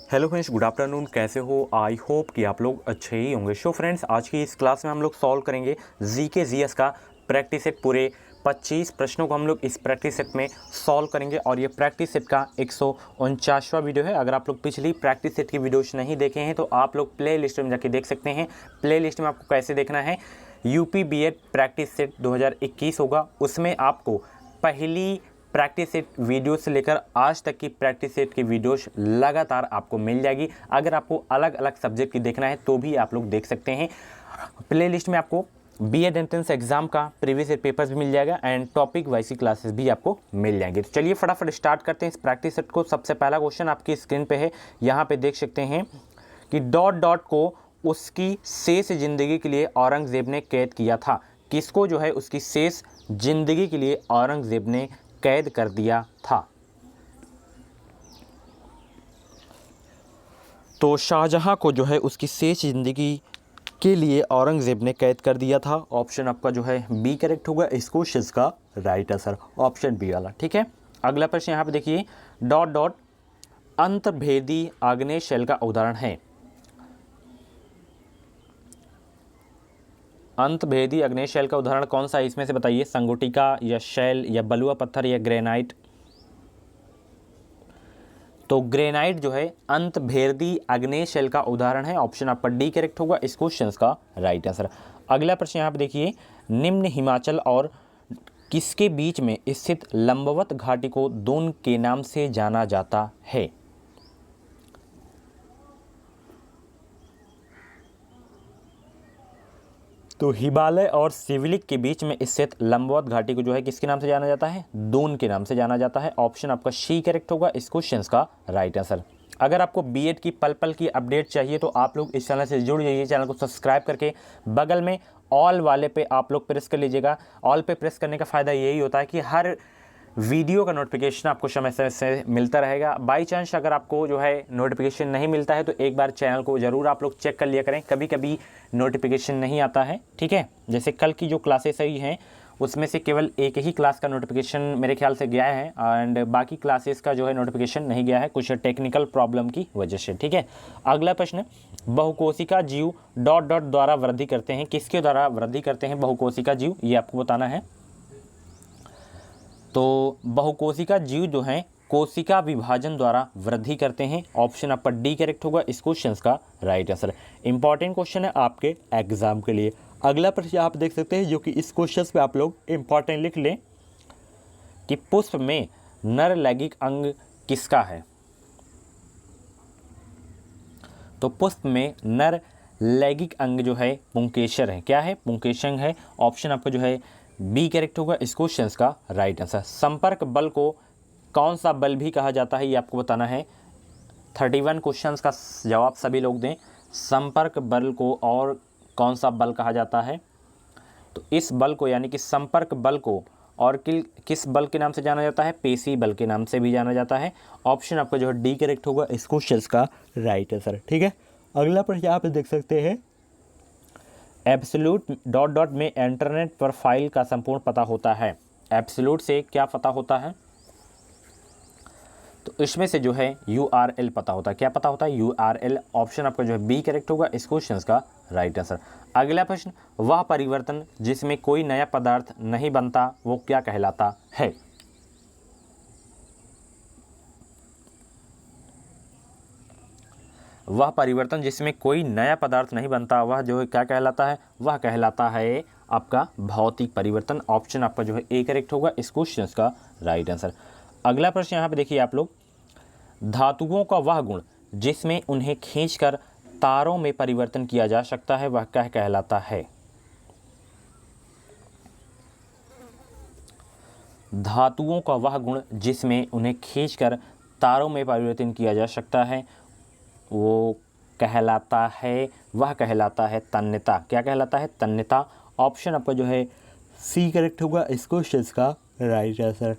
Hello friends, good afternoon. कैसे हो? I hope कि आप लोग अच्छे ही होंगे। सो फ्रेंड्स, आज की इस क्लास में हम लोग सॉल्व करेंगे जीएस का प्रैक्टिस सेट। पूरे 25 प्रश्नों को हम लोग इस प्रैक्टिस सेट में सॉल्व करेंगे और ये प्रैक्टिस सेट का 149वां वीडियो है। अगर आप लोग पिछली प्रैक्टिस सेट की वीडियोस नहीं देखे हैं तो आप लोग प्ले लिस्ट में जाके देख सकते हैं। प्ले लिस्ट में आपको कैसे देखना है, यूपी बीएड प्रैक्टिस सेट 2021 होगा, उसमें आपको पहली प्रैक्टिस सेट वीडियो से लेकर आज तक की प्रैक्टिस सेट की वीडियोस लगातार आपको मिल जाएगी। अगर आपको अलग अलग सब्जेक्ट की देखना है तो भी आप लोग देख सकते हैं। प्ले लिस्ट में आपको बीएड एंट्रेंस एग्जाम का प्रीवियस ईयर पेपर्स भी मिल जाएगा एंड टॉपिक वाइज की क्लासेस भी आपको मिल जाएंगे। तो चलिए फटाफट स्टार्ट करते हैं इस प्रैक्टिस सेट को। सबसे पहला क्वेश्चन आपकी स्क्रीन पे है, यहाँ पे देख सकते हैं कि डॉट डॉट को उसकी शेष जिंदगी के लिए औरंगजेब ने कैद किया था। किसको जो है उसकी शेष जिंदगी के लिए औरंगजेब ने कैद कर दिया था? तो शाहजहां को जो है उसकी शेष जिंदगी के लिए औरंगजेब ने कैद कर दिया था। ऑप्शन आपका जो है बी करेक्ट होगा इस क्वेश्चन का राइट आंसर, ऑप्शन बी वाला। ठीक है, अगला प्रश्न यहाँ पे देखिए, डॉट डॉट अंतर्भेदी आग्नेय शैल का उदाहरण है। अंतभेदी आग्नेय शैल का उदाहरण कौन सा है इसमें से बताइए? संगुटिका या शैल या बलुआ पत्थर या ग्रेनाइट? तो ग्रेनाइट जो है अंतभेदी आग्नेय शैल का उदाहरण है। ऑप्शन आपका डी करेक्ट होगा इस क्वेश्चन का राइट आंसर। अगला प्रश्न यहाँ पे देखिए, निम्न हिमाचल और किसके बीच में स्थित लंबवत घाटी को दून के नाम से जाना जाता है? तो हिमालय और शिवलिक के बीच में स्थित लंबवत घाटी को जो है किसके नाम से जाना जाता है? दून के नाम से जाना जाता है। ऑप्शन आपका सी करेक्ट होगा इस क्वेश्चन का राइट आंसर। अगर आपको बीएड की पल पल की अपडेट चाहिए तो आप लोग इस चैनल से जुड़ जाइए। चैनल को सब्सक्राइब करके बगल में ऑल वाले पे आप लोग प्रेस कर लीजिएगा। ऑल पे प्रेस करने का फ़ायदा यही होता है कि हर वीडियो का नोटिफिकेशन आपको समय समय से मिलता रहेगा। बाई चांस अगर आपको जो है नोटिफिकेशन नहीं मिलता है तो एक बार चैनल को ज़रूर आप लोग चेक कर लिया करें, कभी कभी नोटिफिकेशन नहीं आता है। ठीक है, जैसे कल की जो क्लासेस ही हैं उसमें से केवल एक ही क्लास का नोटिफिकेशन मेरे ख्याल से गया है एंड बाकी क्लासेस का जो है नोटिफिकेशन नहीं गया है, कुछ टेक्निकल प्रॉब्लम की वजह से। ठीक है, अगला प्रश्न, बहुकोशिका जीव डॉट डॉट द्वारा वृद्धि करते हैं। किसके द्वारा वृद्धि करते हैं बहुकोशिका जीव, ये आपको बताना है। तो बहुकोशिका जीव जो हैं कोशिका विभाजन द्वारा वृद्धि करते हैं। ऑप्शन आपका डी करेक्ट होगा इस क्वेश्चन का राइट आंसर। इंपॉर्टेंट क्वेश्चन है आपके एग्जाम के लिए। अगला प्रश्न आप देख सकते हैं जो कि इस क्वेश्चन पे आप लोग इंपॉर्टेंट लिख लें कि पुष्प में नर लैंगिक अंग किसका है? तो पुष्प में नर लैंगिक अंग जो है पुंकेसर है। क्या है? पुंकेसर है। ऑप्शन आपका जो है बी करेक्ट होगा इस क्वेश्चन का राइट आंसर। संपर्क बल को कौन सा बल भी कहा जाता है ये आपको बताना है। 31 क्वेश्चंस का जवाब सभी लोग दें। संपर्क बल को और कौन सा बल कहा जाता है? तो इस बल को यानी कि संपर्क बल को और किस बल के नाम से जाना जाता है? पेशी बल के नाम से भी जाना जाता है। ऑप्शन आपका जो है डी करेक्ट होगा इस क्वेश्चन का राइट आंसर। ठीक है, अगला प्रश्न यहाँ पे देख सकते हैं, एब्सोल्यूट डॉट डॉट में इंटरनेट पर फाइल का संपूर्ण पता होता है। एब्सोल्यूट से क्या पता होता है? तो इसमें से जो है URL पता होता है। क्या पता होता है? URL। ऑप्शन आपका जो है बी करेक्ट होगा इस क्वेश्चन का राइट आंसर। अगला प्रश्न, वह परिवर्तन जिसमें कोई नया पदार्थ नहीं बनता वो क्या कहलाता है? वह परिवर्तन जिसमें कोई नया पदार्थ नहीं बनता वह जो है क्या कहलाता है? वह कहलाता है आपका भौतिक परिवर्तन। ऑप्शन आपका जो है ए करेक्ट होगा इस क्वेश्चन का राइट आंसर। अगला प्रश्न यहाँ पे देखिए आप लोग, धातुओं का वह गुण जिसमें उन्हें खींचकर तारों में परिवर्तन किया जा सकता है वह क्या कहलाता है? धातुओं का वह गुण जिसमें उन्हें खींचकर तारों में परिवर्तन किया जा सकता है वो कहलाता है, वह कहलाता है तन्यता। क्या कहलाता है? तन्यता। ऑप्शन आपका जो है सी करेक्ट होगा इस क्वेश्चन का राइट आंसर।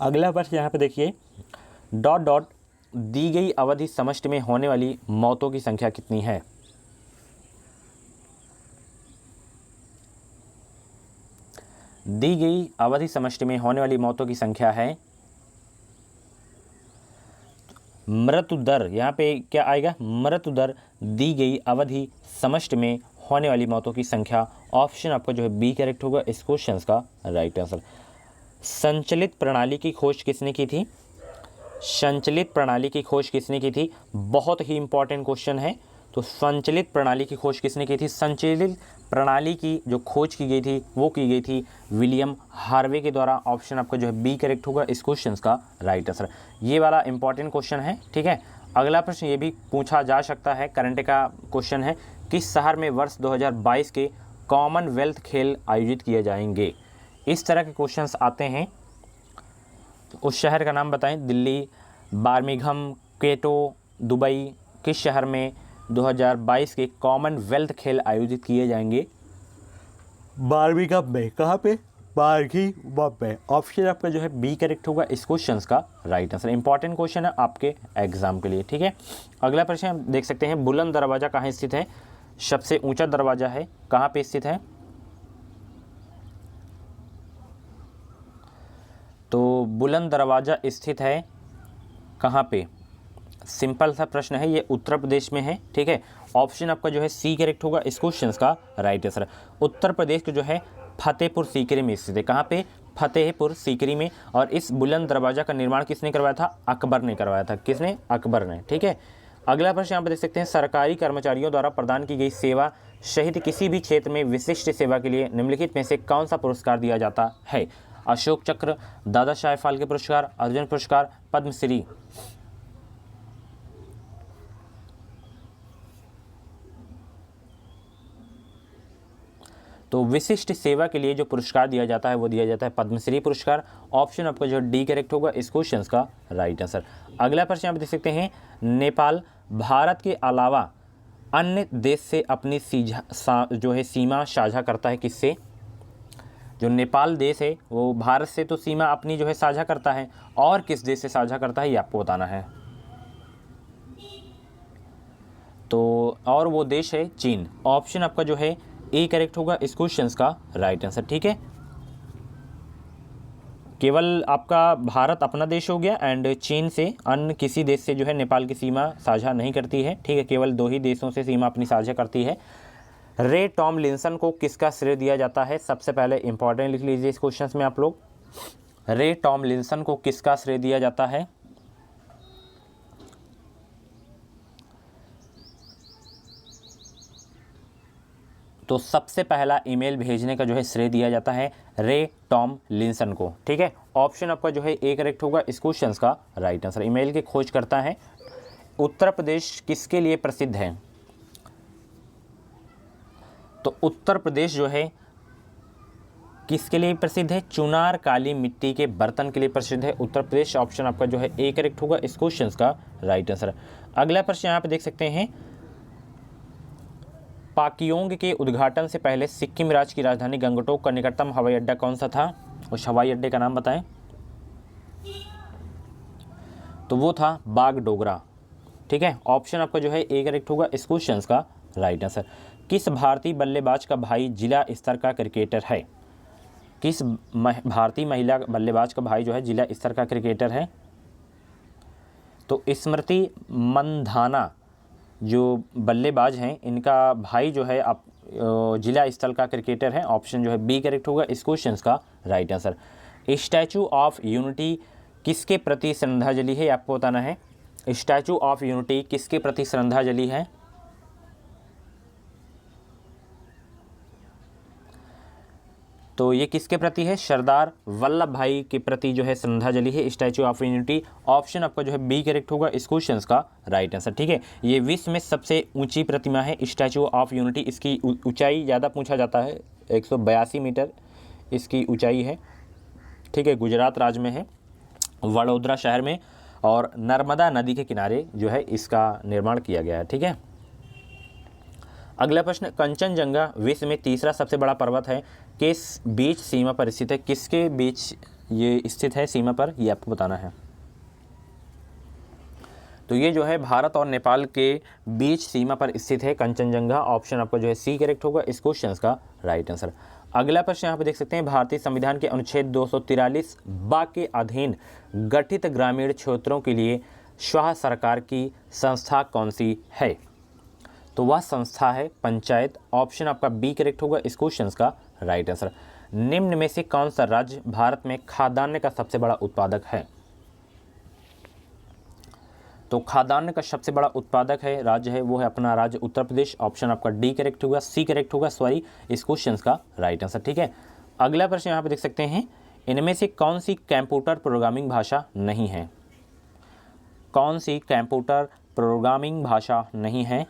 अगला प्रश्न यहाँ पे देखिए, डॉट डॉट दी गई अवधि समष्टि में होने वाली मौतों की संख्या कितनी है? दी गई अवधि समष्टि में होने वाली मौतों की संख्या है मृत्यु दर, यहाँ पे क्या आएगा, मृत्यु दर दी गई अवधि समष्टि में होने वाली मौतों की संख्या। ऑप्शन आपका जो है बी करेक्ट होगा इस क्वेश्चन का राइट आंसर। संचलित प्रणाली की खोज किसने की थी? संचलित प्रणाली की खोज किसने की थी? बहुत ही इंपॉर्टेंट क्वेश्चन है। तो संचलित प्रणाली की खोज किसने की थी? संचलित प्रणाली की जो खोज की गई थी वो की गई थी विलियम हार्वे के द्वारा। ऑप्शन आपका जो है बी करेक्ट होगा इस क्वेश्चन का राइट आंसर। ये वाला इंपॉर्टेंट क्वेश्चन है, ठीक है। अगला प्रश्न ये भी पूछा जा सकता है, करंट का क्वेश्चन है, किस शहर में वर्ष 2022 के कॉमनवेल्थ खेल आयोजित किए जाएंगे? इस तरह के क्वेश्चंस आते हैं। उस शहर का नाम बताएं। Delhi, Birmingham, Kyoto, Dubai. किस शहर में 2022 के कॉमनवेल्थ खेल आयोजित किए जाएंगे? बर्मिंघम में। कहाँ पे? बर्मिंघम में। ऑप्शन आपका जो है बी करेक्ट होगा इस क्वेश्चन का राइट आंसर। इंपॉर्टेंट क्वेश्चन है आपके एग्जाम के लिए, ठीक है। अगला प्रश्न हम देख सकते हैं, बुलंद दरवाज़ा कहाँ स्थित है? सबसे ऊंचा दरवाज़ा है, कहाँ पे स्थित है? तो बुलंद दरवाज़ा स्थित है कहाँ पे? सिंपल सा प्रश्न है, ये उत्तर प्रदेश में है, ठीक है। ऑप्शन आपका जो है सी करेक्ट होगा इस क्वेश्चन का राइट आंसर। उत्तर प्रदेश के जो है फतेहपुर सीकरी में स्थित है। कहाँ पे? फतेहपुर सीकरी में। और इस बुलंद दरवाज़ा का निर्माण किसने करवाया था? अकबर ने करवाया था। किसने? अकबर ने, ठीक है। अगला प्रश्न यहाँ पर देख सकते हैं, सरकारी कर्मचारियों द्वारा प्रदान की गई सेवा सहित किसी भी क्षेत्र में विशिष्ट सेवा के लिए निम्नलिखित में से कौन सा पुरस्कार दिया जाता है? अशोक चक्र, दादा साहेब फाल्के पुरस्कार, अर्जुन पुरस्कार, पद्मश्री। तो विशिष्ट सेवा के लिए जो पुरस्कार दिया जाता है वो दिया जाता है पद्मश्री पुरस्कार। ऑप्शन आपका जो डी करेक्ट होगा इस क्वेश्चन का राइट आंसर। अगला प्रश्न आप देख सकते हैं, नेपाल भारत के अलावा अन्य देश से अपनी जो है सीमा साझा करता है किससे? जो नेपाल देश है वो भारत से तो सीमा अपनी जो है साझा करता है, और किस देश से साझा करता है ये आपको बताना है। तो और वो देश है चीन। ऑप्शन आपका जो है ए करेक्ट होगा इस क्वेश्चन का राइट आंसर, ठीक है। केवल आपका भारत अपना देश हो गया एंड चीन से अन्य किसी देश से जो है नेपाल की सीमा साझा नहीं करती है, ठीक है। केवल दो ही देशों से सीमा अपनी साझा करती है। रे टॉमलिंसन को किसका श्रेय दिया जाता है? सबसे पहले इंपॉर्टेंट लिख लीजिए इस क्वेश्चन में आप लोग, रे टॉमलिंसन को किसका श्रेय दिया जाता है? तो सबसे पहला ईमेल भेजने का जो है श्रेय दिया जाता है रे टॉमलिंसन को, ठीक है। ऑप्शन आपका जो है ए करेक्ट होगा इस क्वेश्चन का राइट आंसर। ईमेल की खोज करता है। उत्तर प्रदेश किसके लिए प्रसिद्ध है? तो उत्तर प्रदेश जो है किसके लिए प्रसिद्ध है? चुनार काली मिट्टी के बर्तन के लिए प्रसिद्ध है उत्तर प्रदेश। ऑप्शन आपका जो है ए करेक्ट होगा इस क्वेश्चन का राइट आंसर। अगला प्रश्न यहाँ पे देख सकते हैं, पाक्योंग के उद्घाटन से पहले सिक्किम राज्य की राजधानी गंगटोक का निकटतम हवाई अड्डा कौन सा था? उस हवाई अड्डे का नाम बताएं। तो वो था बागडोगरा, ठीक है। ऑप्शन आपका जो है ए करेक्ट होगा इस क्वेश्चन का राइट आंसर। किस भारतीय बल्लेबाज का भाई जिला स्तर का क्रिकेटर है? किस भारतीय महिला बल्लेबाज का भाई जो है जिला स्तर का क्रिकेटर है? तो स्मृति मंधाना जो बल्लेबाज हैं इनका भाई जो है आप जिला स्तर का क्रिकेटर है। ऑप्शन जो है बी करेक्ट होगा इस क्वेश्चन का right answer. Statue of unity किसके प्रति श्रद्धांजलि है आपको बताना है। स्टैचू ऑफ यूनिटी किसके प्रति श्रद्धांजलि है? तो ये किसके प्रति है? सरदार वल्लभ भाई के प्रति जो है श्रद्धांजलि है स्टैचू ऑफ यूनिटी। ऑप्शन आपका जो है बी करेक्ट होगा इस क्वेश्चन का राइट आंसर, ठीक है। ये विश्व में सबसे ऊंची प्रतिमा है स्टैचू ऑफ यूनिटी। इसकी ऊंचाई ज़्यादा पूछा जाता है, 182 मीटर इसकी ऊंचाई है, ठीक है। गुजरात राज्य में है, वडोदरा शहर में, और नर्मदा नदी के किनारे जो है इसका निर्माण किया गया है, ठीक है। अगला प्रश्न, कंचनजंगा विश्व में तीसरा सबसे बड़ा पर्वत है, किस बीच सीमा पर स्थित है? किसके बीच ये स्थित है सीमा पर, ये आपको बताना है। तो ये जो है भारत और नेपाल के बीच सीमा पर स्थित है कंचनजंगा। ऑप्शन आपका जो है सी करेक्ट होगा इस क्वेश्चन का राइट आंसर। अगला प्रश्न यहाँ पे देख सकते हैं, भारतीय संविधान के अनुच्छेद 243 बा के अधीन गठित ग्रामीण क्षेत्रों के लिए शाह सरकार की संस्था कौन सी है? तो वह संस्था है पंचायत। ऑप्शन आपका बी करेक्ट होगा इस क्वेश्चन का राइट आंसर। निम्न में से कौन सा राज्य भारत में खाद्यान्न का सबसे बड़ा उत्पादक है? तो खाद्यान्न का सबसे बड़ा उत्पादक है राज्य है वो है अपना राज्य उत्तर प्रदेश। ऑप्शन आपका डी करेक्ट होगा, सी करेक्ट होगा सॉरी इस क्वेश्चन का राइट आंसर। ठीक है, अगला प्रश्न यहाँ पे देख सकते हैं, इनमें से कौन सी कंप्यूटर प्रोग्रामिंग भाषा नहीं है? कौन सी कंप्यूटर प्रोग्रामिंग भाषा नहीं है?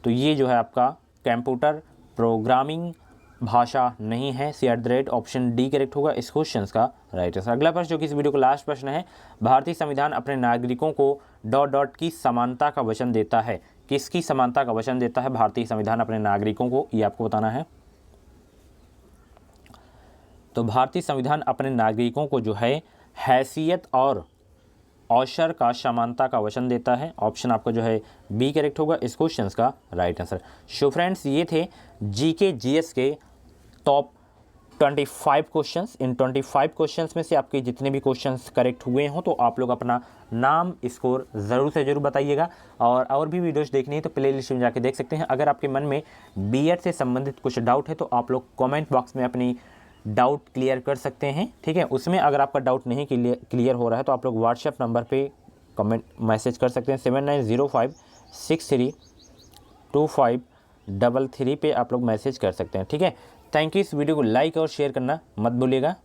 तो ये जो है आपका कंप्यूटर प्रोग्रामिंग भाषा नहीं है, सी@, ऑप्शन डी करेक्ट होगा इस क्वेश्चन का राइट आंसर। अगला प्रश्न जो कि इस वीडियो का लास्ट प्रश्न है, भारतीय संविधान अपने नागरिकों को ... की समानता का वचन देता है? किसकी समानता का वचन देता है भारतीय संविधान अपने नागरिकों को, ये आपको बताना है। तो भारतीय संविधान अपने नागरिकों को जो है हैसियत और अवसर का समानता का वचन देता है। ऑप्शन आपका जो है बी करेक्ट होगा इस क्वेश्चन का राइट आंसर। सो फ्रेंड्स, ये थे जीके जीएस के टॉप 25 क्वेश्चंस। इन 25 क्वेश्चंस में से आपके जितने भी क्वेश्चंस करेक्ट हुए हों तो आप लोग अपना नाम स्कोर ज़रूर से ज़रूर बताइएगा। और भी वीडियोस देखनी है तो प्ले लिस्ट में जाके देख सकते हैं। अगर आपके मन में बीएड से संबंधित कुछ डाउट है तो आप लोग कमेंट बॉक्स में अपनी डाउट क्लियर कर सकते हैं। ठीक है, उसमें अगर आपका डाउट नहीं क्लियर हो रहा है तो आप लोग व्हाट्सएप नंबर पे कमेंट मैसेज कर सकते हैं 7905632533 पे आप लोग मैसेज कर सकते हैं। ठीक है, थैंक यू। इस वीडियो को लाइक और शेयर करना मत भूलिएगा।